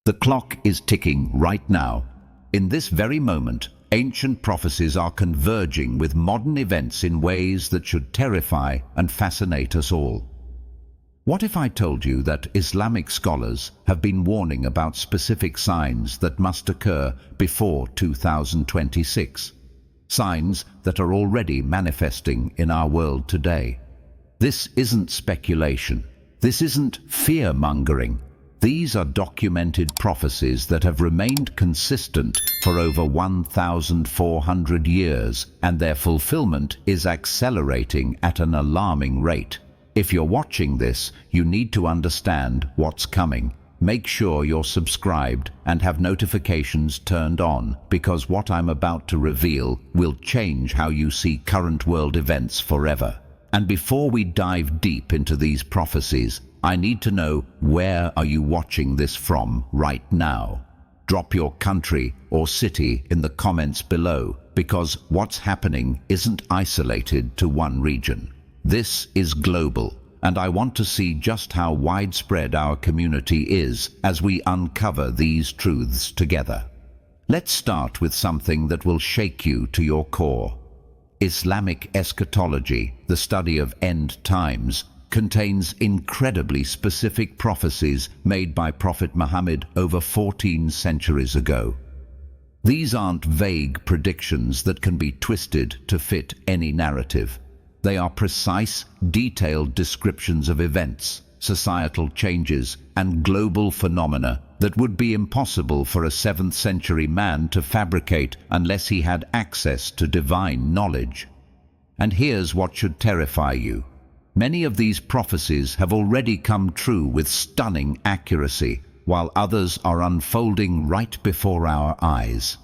The clock is ticking right now. In this very moment, ancient prophecies are converging with modern events in ways that should terrify and fascinate us all. What if I told you that Islamic scholars have been warning about specific signs that must occur before 2026? Signs that are already manifesting in our world today. This isn't speculation. This isn't fear-mongering. These are documented prophecies that have remained consistent for over 1,400 years, and their fulfillment is accelerating at an alarming rate. If you're watching this, you need to understand what's coming. Make sure you're subscribed and have notifications turned on, because what I'm about to reveal will change how you see current world events forever. And before we dive deep into these prophecies, I need to know, where are you watching this from right now? Drop your country or city in the comments below, because what's happening isn't isolated to one region. This is global, and I want to see just how widespread our community is as we uncover these truths together. Let's start with something that will shake you to your core. Islamic eschatology, the study of end times, contains incredibly specific prophecies made by Prophet Muhammad over 14 centuries ago. These aren't vague predictions that can be twisted to fit any narrative. They are precise, detailed descriptions of events, societal changes, and global phenomena that would be impossible for a 7th century man to fabricate unless he had access to divine knowledge. And here's what should terrify you. Many of these prophecies have already come true with stunning accuracy, while others are unfolding right before our eyes.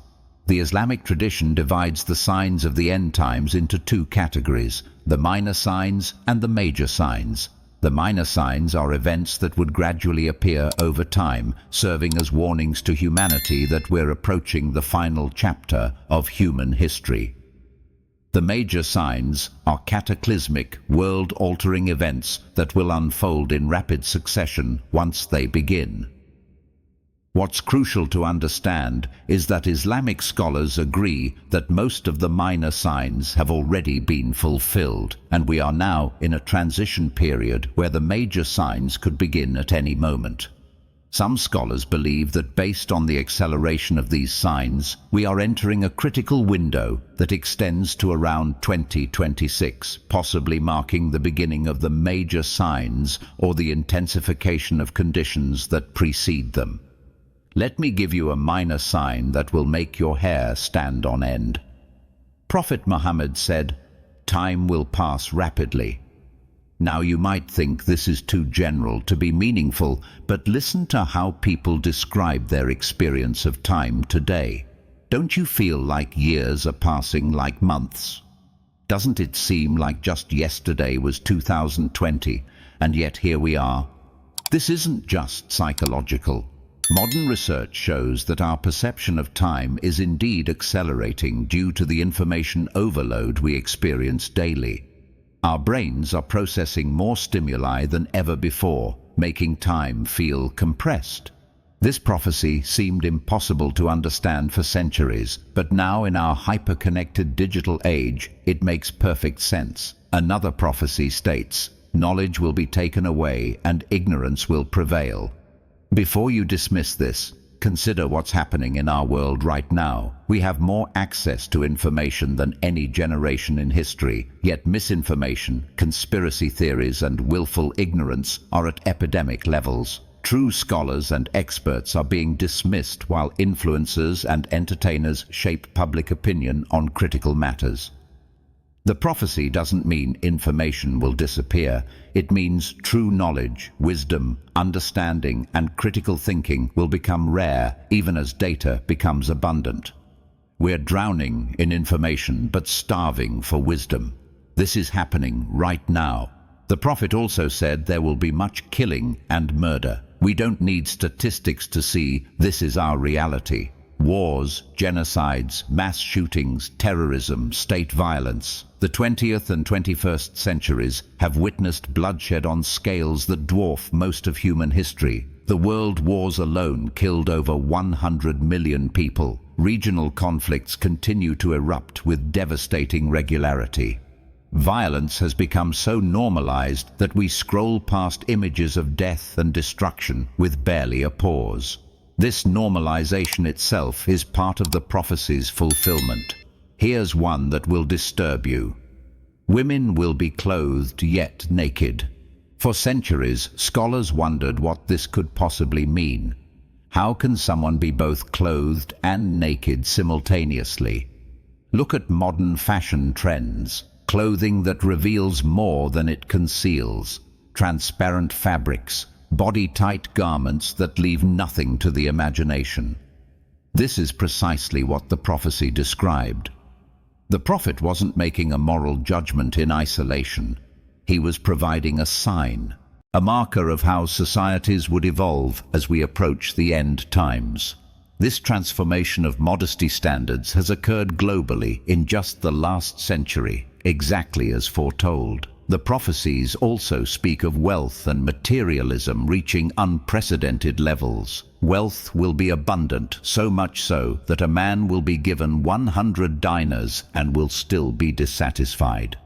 The Islamic tradition divides the signs of the end times into two categories: the minor signs and the major signs. The minor signs are events that would gradually appear over time, serving as warnings to humanity that we're approaching the final chapter of human history. The major signs are cataclysmic, world-altering events that will unfold in rapid succession once they begin. What's crucial to understand is that Islamic scholars agree that most of the minor signs have already been fulfilled, and we are now in a transition period where the major signs could begin at any moment. Some scholars believe that based on the acceleration of these signs, we are entering a critical window that extends to around 2026, possibly marking the beginning of the major signs or the intensification of conditions that precede them. Let me give you a minor sign that will make your hair stand on end. Prophet Muhammad said, "Time will pass rapidly." Now you might think this is too general to be meaningful, but listen to how people describe their experience of time today. Don't you feel like years are passing like months? Doesn't it seem like just yesterday was 2020, and yet here we are? This isn't just psychological. Modern research shows that our perception of time is indeed accelerating due to the information overload we experience daily. Our brains are processing more stimuli than ever before, making time feel compressed. This prophecy seemed impossible to understand for centuries, but now in our hyper-connected digital age, it makes perfect sense. Another prophecy states, "Knowledge will be taken away and ignorance will prevail." Before you dismiss this, consider what's happening in our world right now. We have more access to information than any generation in history, yet misinformation, conspiracy theories, and willful ignorance are at epidemic levels. True scholars and experts are being dismissed while influencers and entertainers shape public opinion on critical matters. The prophecy doesn't mean information will disappear. It means true knowledge, wisdom, understanding, and critical thinking will become rare even as data becomes abundant. We're drowning in information but starving for wisdom. This is happening right now. The prophet also said there will be much killing and murder. We don't need statistics to see this is our reality. Wars, genocides, mass shootings, terrorism, state violence. The 20th and 21st centuries have witnessed bloodshed on scales that dwarf most of human history. The world wars alone killed over 100 million people. Regional conflicts continue to erupt with devastating regularity. Violence has become so normalized that we scroll past images of death and destruction with barely a pause. This normalization itself is part of the prophecy's fulfillment. Here's one that will disturb you. Women will be clothed yet naked. For centuries, scholars wondered what this could possibly mean. How can someone be both clothed and naked simultaneously? Look at modern fashion trends. Clothing that reveals more than it conceals. Transparent fabrics, body-tight garments that leave nothing to the imagination. This is precisely what the prophecy described. The prophet wasn't making a moral judgment in isolation. He was providing a sign, a marker of how societies would evolve as we approach the end times. This transformation of modesty standards has occurred globally in just the last century, exactly as foretold. The prophecies also speak of wealth and materialism reaching unprecedented levels. Wealth will be abundant, so much so that a man will be given 100 dinars and will still be dissatisfied.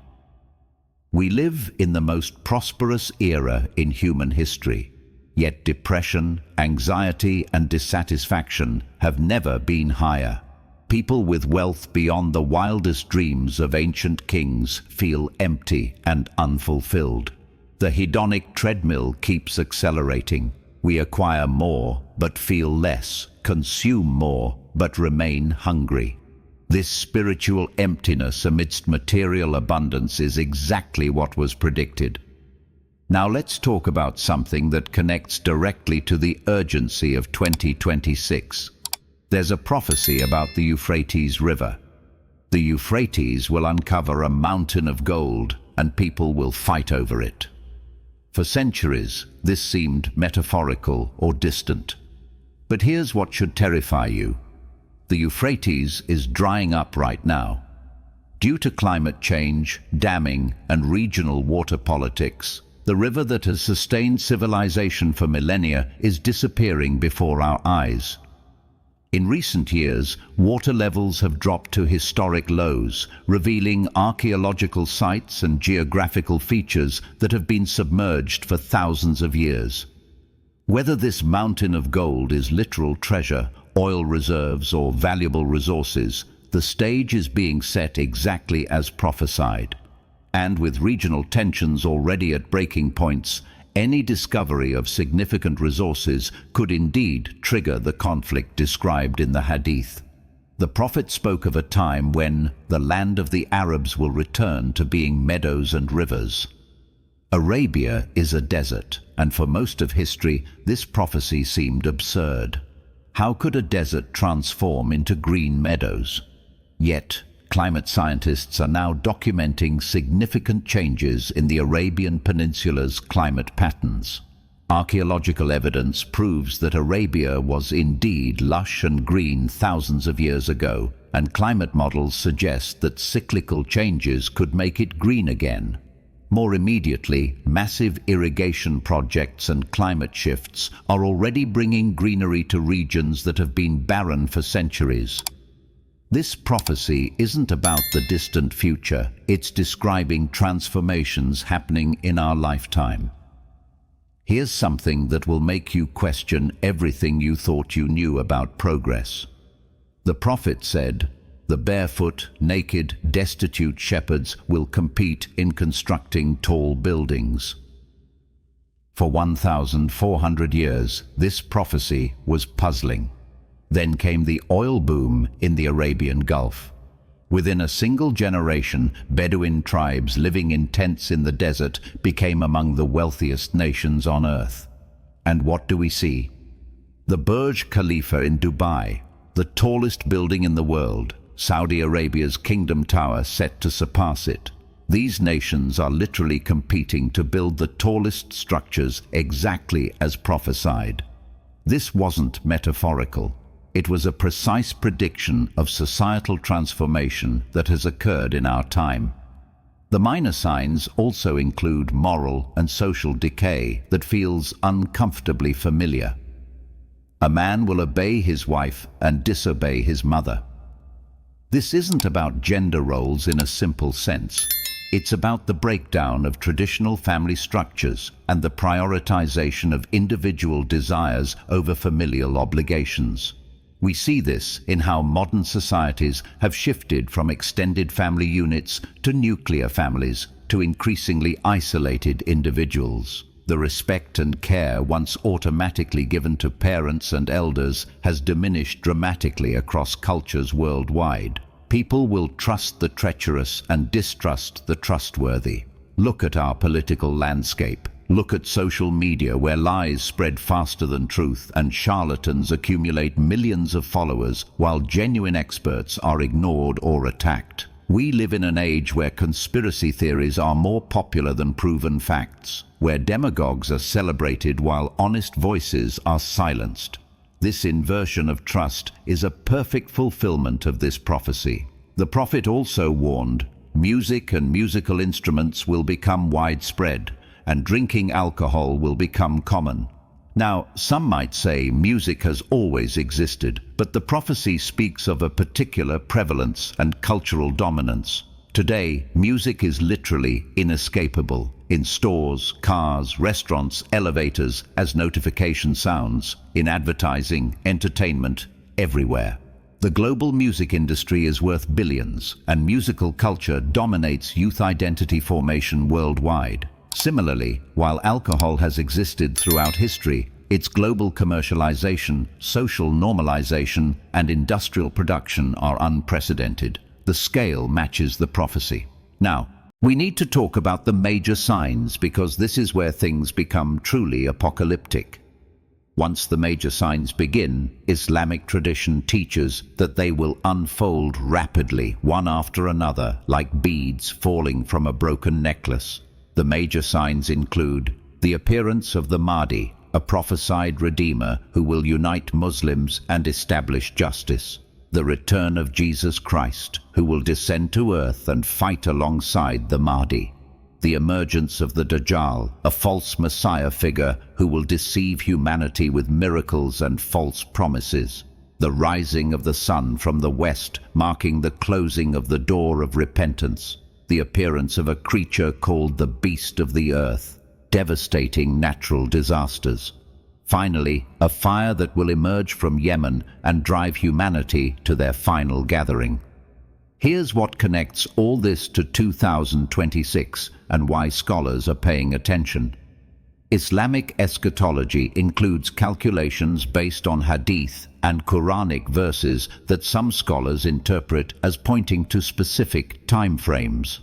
We live in the most prosperous era in human history, yet depression, anxiety, and dissatisfaction have never been higher. People with wealth beyond the wildest dreams of ancient kings feel empty and unfulfilled. The hedonic treadmill keeps accelerating. We acquire more, but feel less, consume more, but remain hungry. This spiritual emptiness amidst material abundance is exactly what was predicted. Now let's talk about something that connects directly to the urgency of 2026. There's a prophecy about the Euphrates River. The Euphrates will uncover a mountain of gold, and people will fight over it. For centuries, this seemed metaphorical or distant. But here's what should terrify you. The Euphrates is drying up right now. Due to climate change, damming, and regional water politics, the river that has sustained civilization for millennia is disappearing before our eyes. In recent years, water levels have dropped to historic lows, revealing archaeological sites and geographical features that have been submerged for thousands of years. Whether this mountain of gold is literal treasure, oil reserves, or valuable resources, the stage is being set exactly as prophesied. And with regional tensions already at breaking points, any discovery of significant resources could indeed trigger the conflict described in the Hadith. The prophet spoke of a time when the land of the Arabs will return to being meadows and rivers. Arabia is a desert, and for most of history, this prophecy seemed absurd. How could a desert transform into green meadows? Yet, climate scientists are now documenting significant changes in the Arabian Peninsula's climate patterns. Archaeological evidence proves that Arabia was indeed lush and green thousands of years ago, and climate models suggest that cyclical changes could make it green again. More immediately, massive irrigation projects and climate shifts are already bringing greenery to regions that have been barren for centuries. This prophecy isn't about the distant future, it's describing transformations happening in our lifetime. Here's something that will make you question everything you thought you knew about progress. The prophet said, "The barefoot, naked, destitute shepherds will compete in constructing tall buildings." For 1,400 years, this prophecy was puzzling. Then came the oil boom in the Arabian Gulf. Within a single generation, Bedouin tribes living in tents in the desert became among the wealthiest nations on earth. And what do we see? The Burj Khalifa in Dubai, the tallest building in the world, Saudi Arabia's Kingdom Tower set to surpass it. These nations are literally competing to build the tallest structures exactly as prophesied. This wasn't metaphorical. It was a precise prediction of societal transformation that has occurred in our time. The minor signs also include moral and social decay that feels uncomfortably familiar. A man will obey his wife and disobey his mother. This isn't about gender roles in a simple sense. It's about the breakdown of traditional family structures and the prioritization of individual desires over familial obligations. We see this in how modern societies have shifted from extended family units to nuclear families to increasingly isolated individuals. The respect and care once automatically given to parents and elders has diminished dramatically across cultures worldwide. People will trust the treacherous and distrust the trustworthy. Look at our political landscape. Look at social media, where lies spread faster than truth and charlatans accumulate millions of followers while genuine experts are ignored or attacked. We live in an age where conspiracy theories are more popular than proven facts, where demagogues are celebrated while honest voices are silenced. This inversion of trust is a perfect fulfillment of this prophecy. The prophet also warned, music and musical instruments will become widespread, and drinking alcohol will become common. Now, some might say music has always existed, but the prophecy speaks of a particular prevalence and cultural dominance. Today, music is literally inescapable. In stores, cars, restaurants, elevators, as notification sounds, in advertising, entertainment, everywhere. The global music industry is worth billions, and musical culture dominates youth identity formation worldwide. Similarly, while alcohol has existed throughout history, its global commercialization, social normalization, and industrial production are unprecedented. The scale matches the prophecy. Now, we need to talk about the major signs, because this is where things become truly apocalyptic. Once the major signs begin, Islamic tradition teaches that they will unfold rapidly, one after another, like beads falling from a broken necklace. The major signs include the appearance of the Mahdi, a prophesied redeemer who will unite Muslims and establish justice. The return of Jesus Christ, who will descend to earth and fight alongside the Mahdi. The emergence of the Dajjal, a false Messiah figure who will deceive humanity with miracles and false promises. The rising of the sun from the west, marking the closing of the door of repentance. The appearance of a creature called the beast of the earth, devastating natural disasters. Finally, a fire that will emerge from Yemen and drive humanity to their final gathering. Here's what connects all this to 2026 and why scholars are paying attention. Islamic eschatology includes calculations based on hadith and Quranic verses that some scholars interpret as pointing to specific time frames.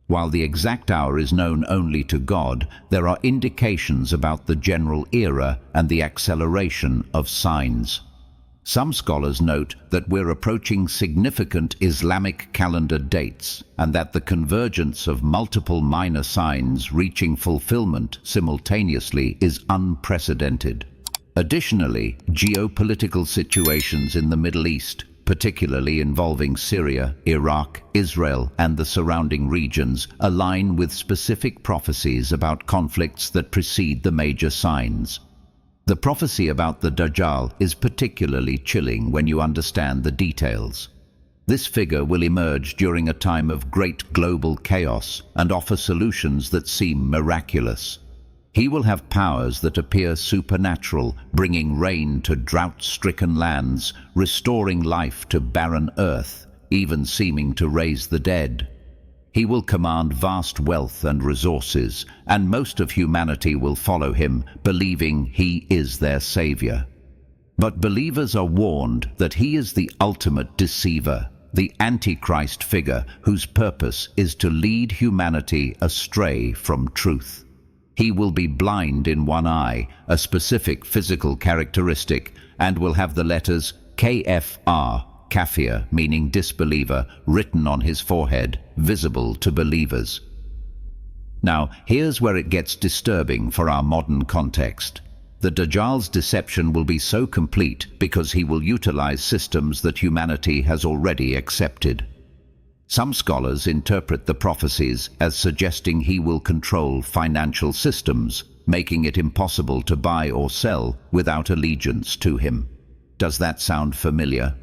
While the exact hour is known only to God, there are indications about the general era and the acceleration of signs. Some scholars note that we're approaching significant Islamic calendar dates, and that the convergence of multiple minor signs reaching fulfillment simultaneously is unprecedented. Additionally, geopolitical situations in the Middle East, particularly involving Syria, Iraq, Israel, and the surrounding regions, align with specific prophecies about conflicts that precede the major signs. The prophecy about the Dajjal is particularly chilling when you understand the details. This figure will emerge during a time of great global chaos and offer solutions that seem miraculous. He will have powers that appear supernatural, bringing rain to drought-stricken lands, restoring life to barren earth, even seeming to raise the dead. He will command vast wealth and resources, and most of humanity will follow him, believing he is their savior. But believers are warned that he is the ultimate deceiver, the Antichrist figure whose purpose is to lead humanity astray from truth. He will be blind in one eye, a specific physical characteristic, and will have the letters KFR, kafir, meaning disbeliever, written on his forehead, visible to believers. Now, here's where it gets disturbing for our modern context. The Dajjal's deception will be so complete because he will utilize systems that humanity has already accepted. Some scholars interpret the prophecies as suggesting he will control financial systems, making it impossible to buy or sell without allegiance to him. Does that sound familiar?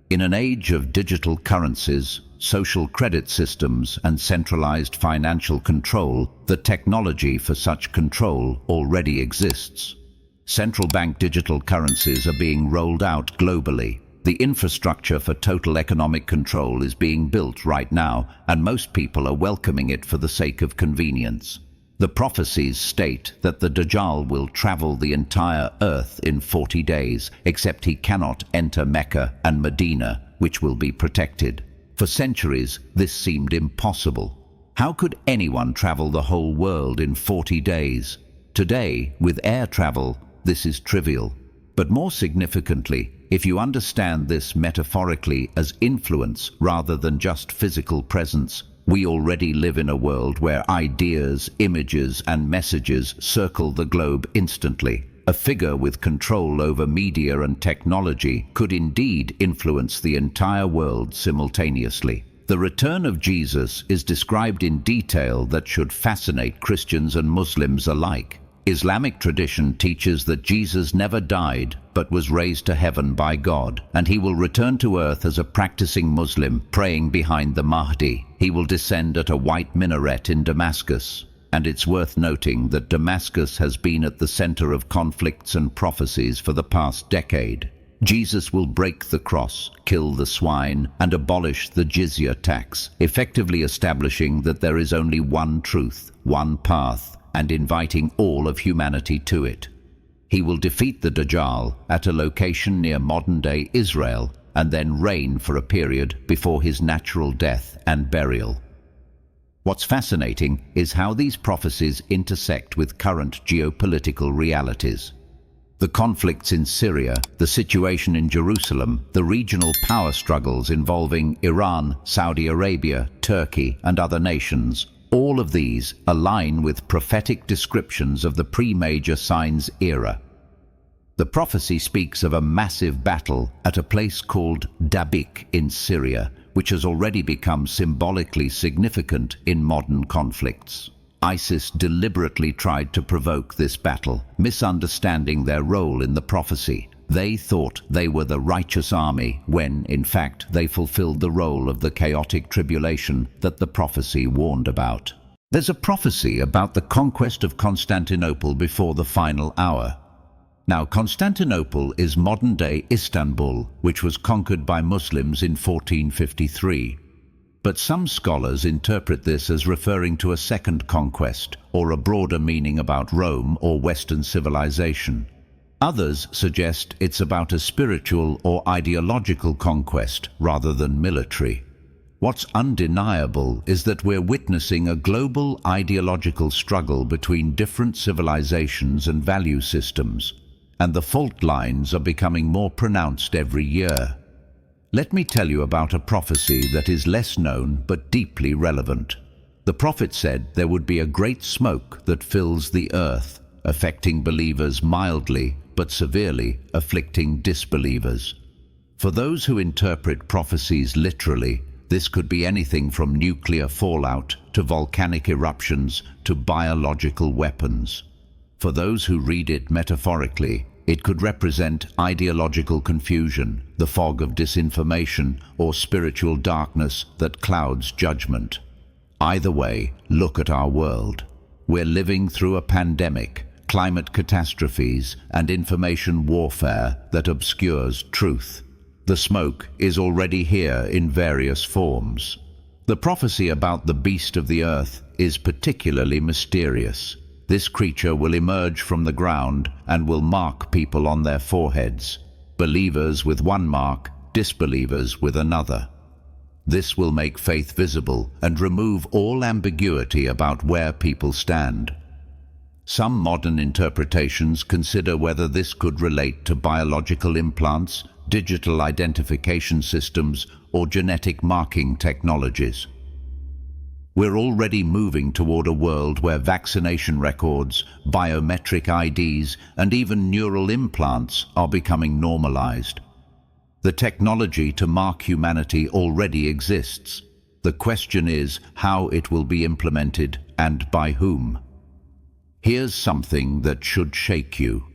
In an age of digital currencies, social credit systems, and centralized financial control, the technology for such control already exists. Central bank digital currencies are being rolled out globally. The infrastructure for total economic control is being built right now, and most people are welcoming it for the sake of convenience. The prophecies state that the Dajjal will travel the entire earth in 40 days, except he cannot enter Mecca and Medina, which will be protected. For centuries, this seemed impossible. How could anyone travel the whole world in 40 days? Today, with air travel, this is trivial. But more significantly, if you understand this metaphorically as influence rather than just physical presence, we already live in a world where ideas, images, and messages circle the globe instantly. A figure with control over media and technology could indeed influence the entire world simultaneously. The return of Jesus is described in detail that should fascinate Christians and Muslims alike. Islamic tradition teaches that Jesus never died but was raised to heaven by God, and he will return to earth as a practicing Muslim praying behind the Mahdi. He will descend at a white minaret in Damascus. And it's worth noting that Damascus has been at the center of conflicts and prophecies for the past decade. Jesus will break the cross, kill the swine, and abolish the jizya tax, effectively establishing that there is only one truth, one path, and inviting all of humanity to it. He will defeat the Dajjal at a location near modern-day Israel and then reign for a period before his natural death and burial. What's fascinating is how these prophecies intersect with current geopolitical realities. The conflicts in Syria, the situation in Jerusalem, the regional power struggles involving Iran, Saudi Arabia, Turkey, and other nations, all of these align with prophetic descriptions of the pre-major signs era. The prophecy speaks of a massive battle at a place called Dabiq in Syria, which has already become symbolically significant in modern conflicts. ISIS deliberately tried to provoke this battle, misunderstanding their role in the prophecy. They thought they were the righteous army when, in fact, they fulfilled the role of the chaotic tribulation that the prophecy warned about. There's a prophecy about the conquest of Constantinople before the final hour. Now, Constantinople is modern-day Istanbul, which was conquered by Muslims in 1453. But some scholars interpret this as referring to a second conquest, or a broader meaning about Rome or Western civilization. Others suggest it's about a spiritual or ideological conquest rather than military. What's undeniable is that we're witnessing a global ideological struggle between different civilizations and value systems, and the fault lines are becoming more pronounced every year. Let me tell you about a prophecy that is less known but deeply relevant. The prophet said there would be a great smoke that fills the earth, affecting believers mildly but severely afflicting disbelievers. For those who interpret prophecies literally, this could be anything from nuclear fallout to volcanic eruptions to biological weapons. For those who read it metaphorically, it could represent ideological confusion, the fog of disinformation, or spiritual darkness that clouds judgment. Either way, look at our world. We're living through a pandemic, climate catastrophes, and information warfare that obscures truth. The smoke is already here in various forms. The prophecy about the beast of the earth is particularly mysterious. This creature will emerge from the ground and will mark people on their foreheads, believers with one mark, disbelievers with another. This will make faith visible and remove all ambiguity about where people stand. Some modern interpretations consider whether this could relate to biological implants, digital identification systems, or genetic marking technologies. We're already moving toward a world where vaccination records, biometric IDs, and even neural implants are becoming normalized. The technology to mark humanity already exists. The question is how it will be implemented and by whom. Here's something that should shake you.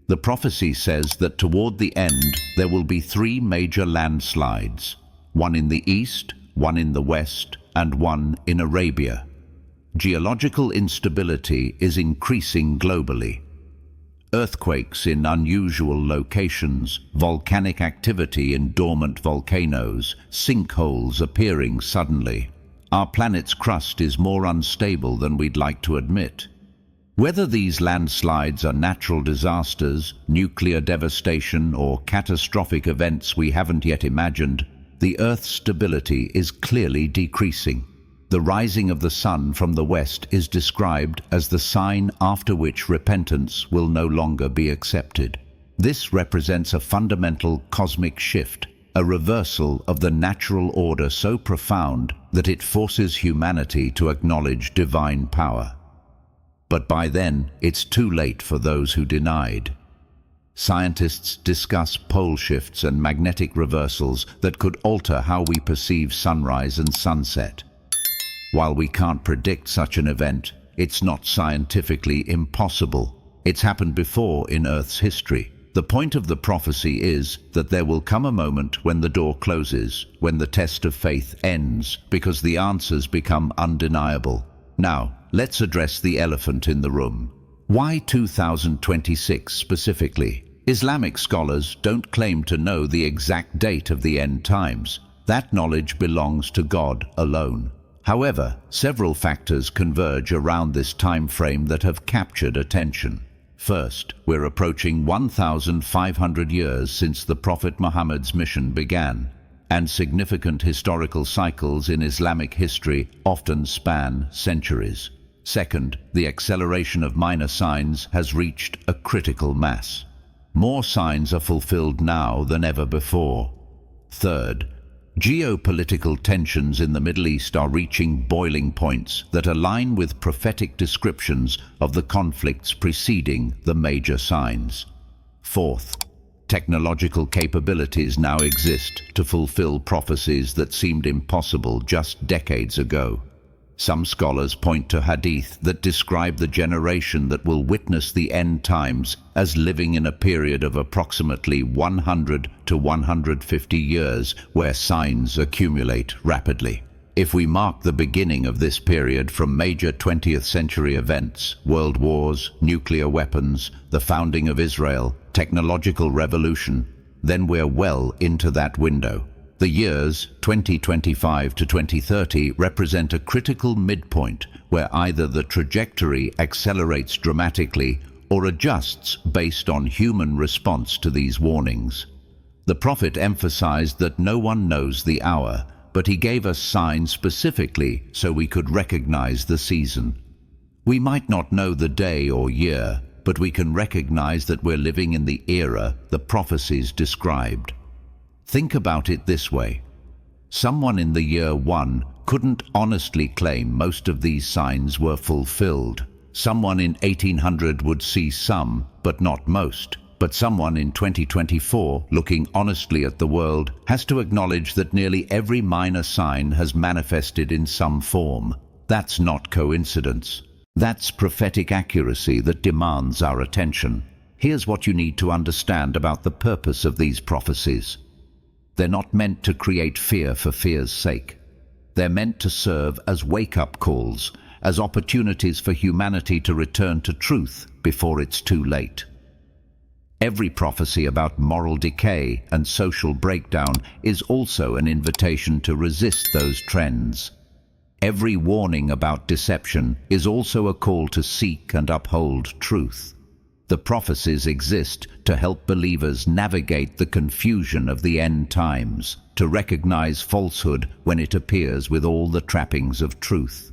The prophecy says that toward the end there will be 3 major landslides, one in the east, one in the west, and one in Arabia. Geological instability is increasing globally. Earthquakes in unusual locations, volcanic activity in dormant volcanoes, sinkholes appearing suddenly. Our planet's crust is more unstable than we'd like to admit. Whether these landslides are natural disasters, nuclear devastation, or catastrophic events we haven't yet imagined, the Earth's stability is clearly decreasing. The rising of the sun from the west is described as the sign after which repentance will no longer be accepted. This represents a fundamental cosmic shift, a reversal of the natural order so profound that it forces humanity to acknowledge divine power. But by then, it's too late for those who denied. Scientists discuss pole shifts and magnetic reversals that could alter how we perceive sunrise and sunset. While we can't predict such an event, it's not scientifically impossible. It's happened before in Earth's history. The point of the prophecy is that there will come a moment when the door closes, when the test of faith ends, because the answers become undeniable. Now, let's address the elephant in the room. Why 2026 specifically? Islamic scholars don't claim to know the exact date of the end times. That knowledge belongs to God alone. However, several factors converge around this time frame that have captured attention. First, we're approaching 1,500 years since the Prophet Muhammad's mission began, and significant historical cycles in Islamic history often span centuries. Second, the acceleration of minor signs has reached a critical mass. More signs are fulfilled now than ever before. Third, geopolitical tensions in the Middle East are reaching boiling points that align with prophetic descriptions of the conflicts preceding the major signs. Fourth, technological capabilities now exist to fulfill prophecies that seemed impossible just decades ago. Some scholars point to hadith that describe the generation that will witness the end times as living in a period of approximately 100 to 150 years where signs accumulate rapidly. If we mark the beginning of this period from major 20th century events, world wars, nuclear weapons, the founding of Israel, technological revolution, then we're well into that window. The years 2025 to 2030 represent a critical midpoint where either the trajectory accelerates dramatically or adjusts based on human response to these warnings. The Prophet emphasized that no one knows the hour, but he gave us signs specifically so we could recognize the season. We might not know the day or year, but we can recognize that we're living in the era the prophecies described. Think about it this way. Someone in the year 1 couldn't honestly claim most of these signs were fulfilled. Someone in 1800 would see some, but not most. But someone in 2024, looking honestly at the world, has to acknowledge that nearly every minor sign has manifested in some form. That's not coincidence. That's prophetic accuracy that demands our attention. Here's what you need to understand about the purpose of these prophecies. They're not meant to create fear for fear's sake. They're meant to serve as wake-up calls, as opportunities for humanity to return to truth before it's too late. Every prophecy about moral decay and social breakdown is also an invitation to resist those trends. Every warning about deception is also a call to seek and uphold truth. The prophecies exist to help believers navigate the confusion of the end times, to recognize falsehood when it appears with all the trappings of truth.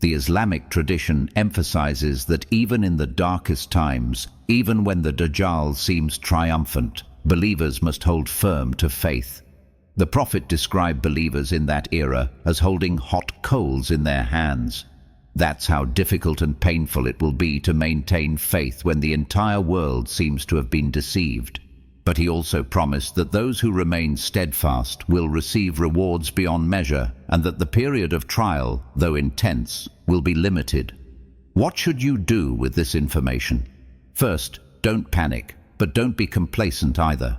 The Islamic tradition emphasizes that even in the darkest times, even when the Dajjal seems triumphant, believers must hold firm to faith. The Prophet described believers in that era as holding hot coals in their hands. That's how difficult and painful it will be to maintain faith when the entire world seems to have been deceived. But he also promised that those who remain steadfast will receive rewards beyond measure, and that the period of trial, though intense, will be limited. What should you do with this information? First, don't panic, but don't be complacent either.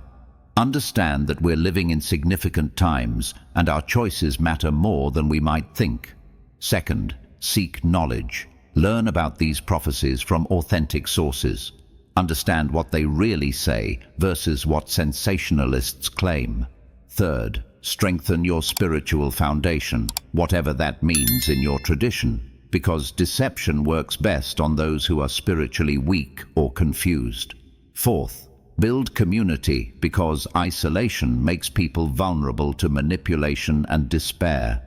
Understand that we're living in significant times, and our choices matter more than we might think. Second, seek knowledge. Learn about these prophecies from authentic sources. Understand what they really say versus what sensationalists claim. Third, strengthen your spiritual foundation, whatever that means in your tradition, because deception works best on those who are spiritually weak or confused. Fourth, build community, because isolation makes people vulnerable to manipulation and despair.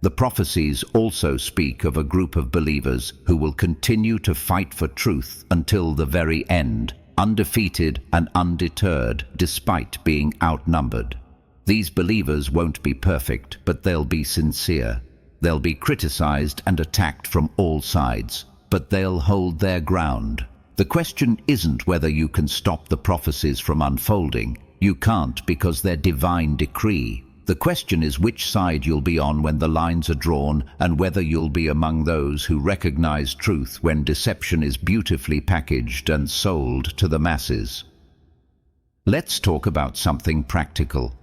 The prophecies also speak of a group of believers who will continue to fight for truth until the very end, undefeated and undeterred despite being outnumbered. These believers won't be perfect, but they'll be sincere. They'll be criticized and attacked from all sides, but they'll hold their ground. The question isn't whether you can stop the prophecies from unfolding. You can't, because they're divine decree. The question is which side you'll be on when the lines are drawn, and whether you'll be among those who recognize truth when deception is beautifully packaged and sold to the masses. Let's talk about something practical.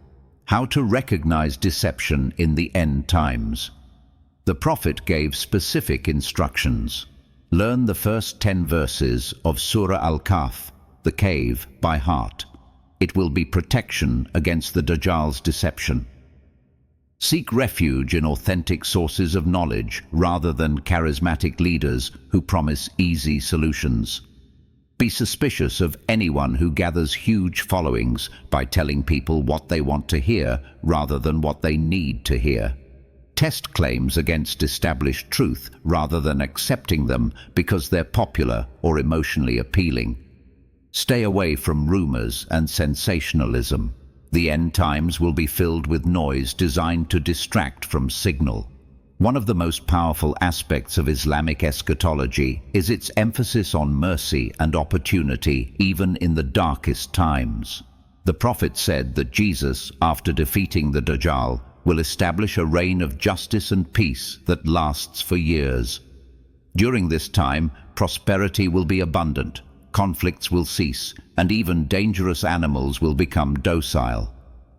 How to recognize deception in the end times. The prophet gave specific instructions. Learn the first 10 verses of Surah Al-Kahf, the cave, by heart. It will be protection against the Dajjal's deception. Seek refuge in authentic sources of knowledge rather than charismatic leaders who promise easy solutions. Be suspicious of anyone who gathers huge followings by telling people what they want to hear rather than what they need to hear. Test claims against established truth rather than accepting them because they're popular or emotionally appealing. Stay away from rumors and sensationalism. The end times will be filled with noise designed to distract from signal. One of the most powerful aspects of Islamic eschatology is its emphasis on mercy and opportunity even in the darkest times. The Prophet said that Jesus, after defeating the Dajjal, will establish a reign of justice and peace that lasts for years. During this time, prosperity will be abundant, conflicts will cease, and even dangerous animals will become docile.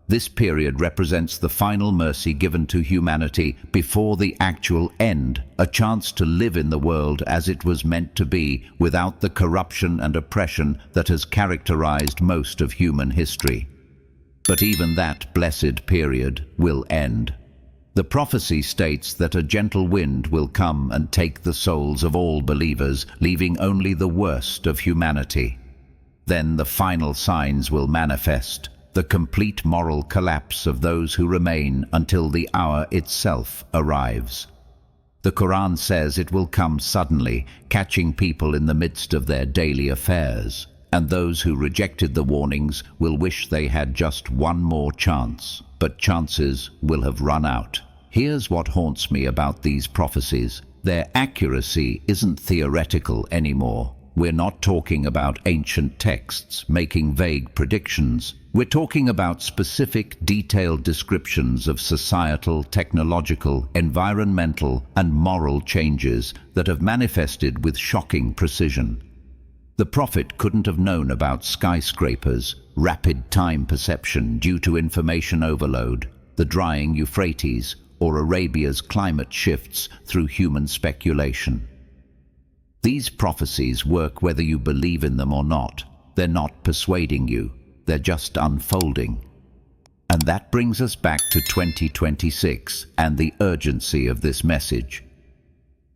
This period represents the final mercy given to humanity before the actual end, a chance to live in the world as it was meant to be, without the corruption and oppression that has characterized most of human history. But even that blessed period will end. The prophecy states that a gentle wind will come and take the souls of all believers, leaving only the worst of humanity. Then the final signs will manifest, the complete moral collapse of those who remain until the hour itself arrives. The Quran says it will come suddenly, catching people in the midst of their daily affairs, and those who rejected the warnings will wish they had just one more chance, but chances will have run out. Here's what haunts me about these prophecies. Their accuracy isn't theoretical anymore. We're not talking about ancient texts making vague predictions. We're talking about specific, detailed descriptions of societal, technological, environmental, and moral changes that have manifested with shocking precision. The prophet couldn't have known about skyscrapers, rapid time perception due to information overload, the drying Euphrates, or Arabia's climate shifts through human speculation. These prophecies work whether you believe in them or not. They're not persuading you, they're just unfolding. And that brings us back to 2026 and the urgency of this message.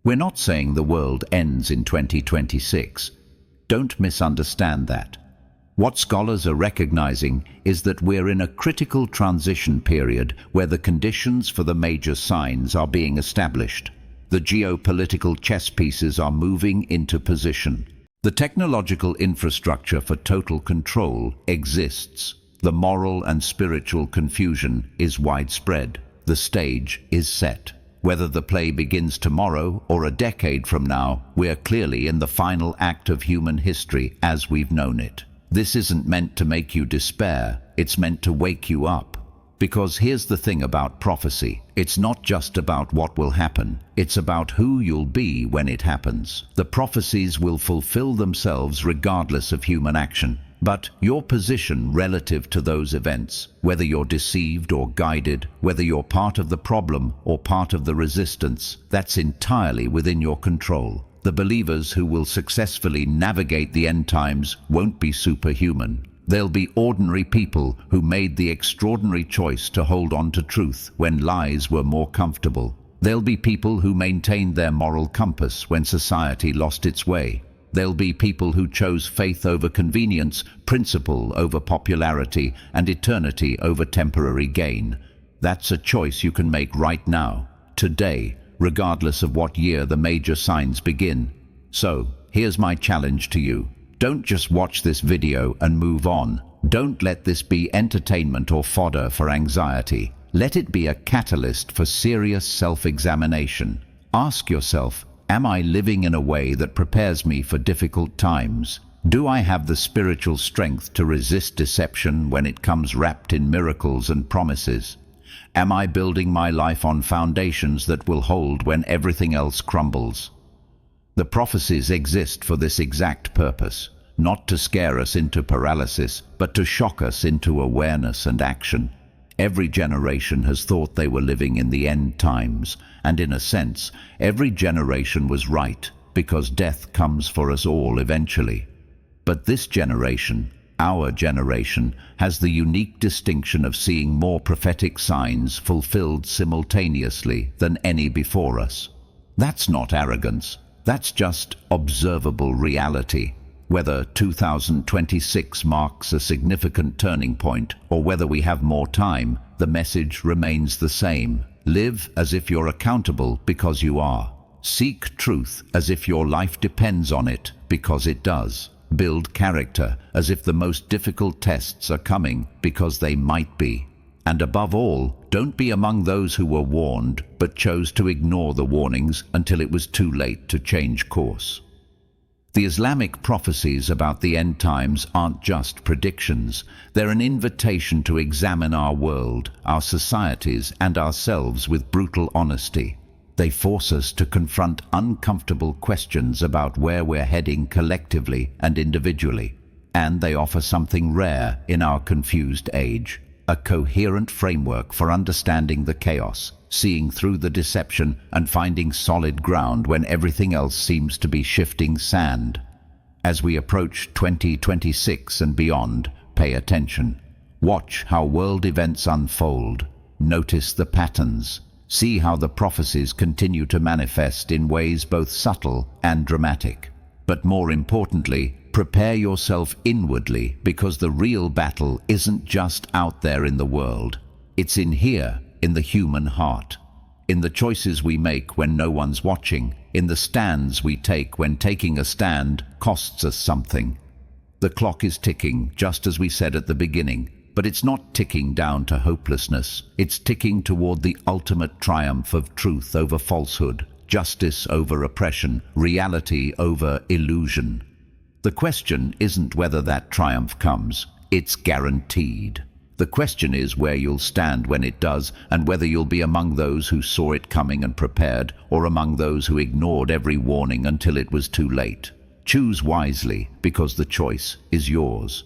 We're not saying the world ends in 2026. Don't misunderstand that. What scholars are recognizing is that we're in a critical transition period where the conditions for the major signs are being established. The geopolitical chess pieces are moving into position. The technological infrastructure for total control exists. The moral and spiritual confusion is widespread. The stage is set. Whether the play begins tomorrow or a decade from now, we're clearly in the final act of human history as we've known it. This isn't meant to make you despair, it's meant to wake you up. Because here's the thing about prophecy, it's not just about what will happen, it's about who you'll be when it happens. The prophecies will fulfill themselves regardless of human action. But your position relative to those events, whether you're deceived or guided, whether you're part of the problem or part of the resistance, that's entirely within your control. The believers who will successfully navigate the end times won't be superhuman. They'll be ordinary people who made the extraordinary choice to hold on to truth when lies were more comfortable. They'll be people who maintained their moral compass when society lost its way. They'll be people who chose faith over convenience, principle over popularity, and eternity over temporary gain. That's a choice you can make right now, today, regardless of what year the major signs begin. So, here's my challenge to you. Don't just watch this video and move on. Don't let this be entertainment or fodder for anxiety. Let it be a catalyst for serious self-examination. Ask yourself, am I living in a way that prepares me for difficult times? Do I have the spiritual strength to resist deception when it comes wrapped in miracles and promises? Am I building my life on foundations that will hold when everything else crumbles? The prophecies exist for this exact purpose, not to scare us into paralysis, but to shock us into awareness and action. Every generation has thought they were living in the end times, and in a sense, every generation was right, because death comes for us all eventually. But this generation, our generation, has the unique distinction of seeing more prophetic signs fulfilled simultaneously than any before us. That's not arrogance, that's just observable reality. Whether 2026 marks a significant turning point or whether we have more time, the message remains the same. Live as if you're accountable because you are. Seek truth as if your life depends on it because it does. Build character as if the most difficult tests are coming because they might be. And above all, don't be among those who were warned but chose to ignore the warnings until it was too late to change course. The Islamic prophecies about the end times aren't just predictions. They're an invitation to examine our world, our societies, and ourselves with brutal honesty. They force us to confront uncomfortable questions about where we're heading collectively and individually. And they offer something rare in our confused age: a coherent framework for understanding the chaos, seeing through the deception, and finding solid ground when everything else seems to be shifting sand. As we approach 2026 and beyond, pay attention. Watch how world events unfold. Notice the patterns. See how the prophecies continue to manifest in ways both subtle and dramatic. But more importantly, prepare yourself inwardly, because the real battle isn't just out there in the world. It's in here, in the human heart. In the choices we make when no one's watching, in the stands we take when taking a stand costs us something. The clock is ticking, just as we said at the beginning, but it's not ticking down to hopelessness. It's ticking toward the ultimate triumph of truth over falsehood, justice over oppression, reality over illusion. The question isn't whether that triumph comes, it's guaranteed. The question is where you'll stand when it does, and whether you'll be among those who saw it coming and prepared, or among those who ignored every warning until it was too late. Choose wisely, because the choice is yours.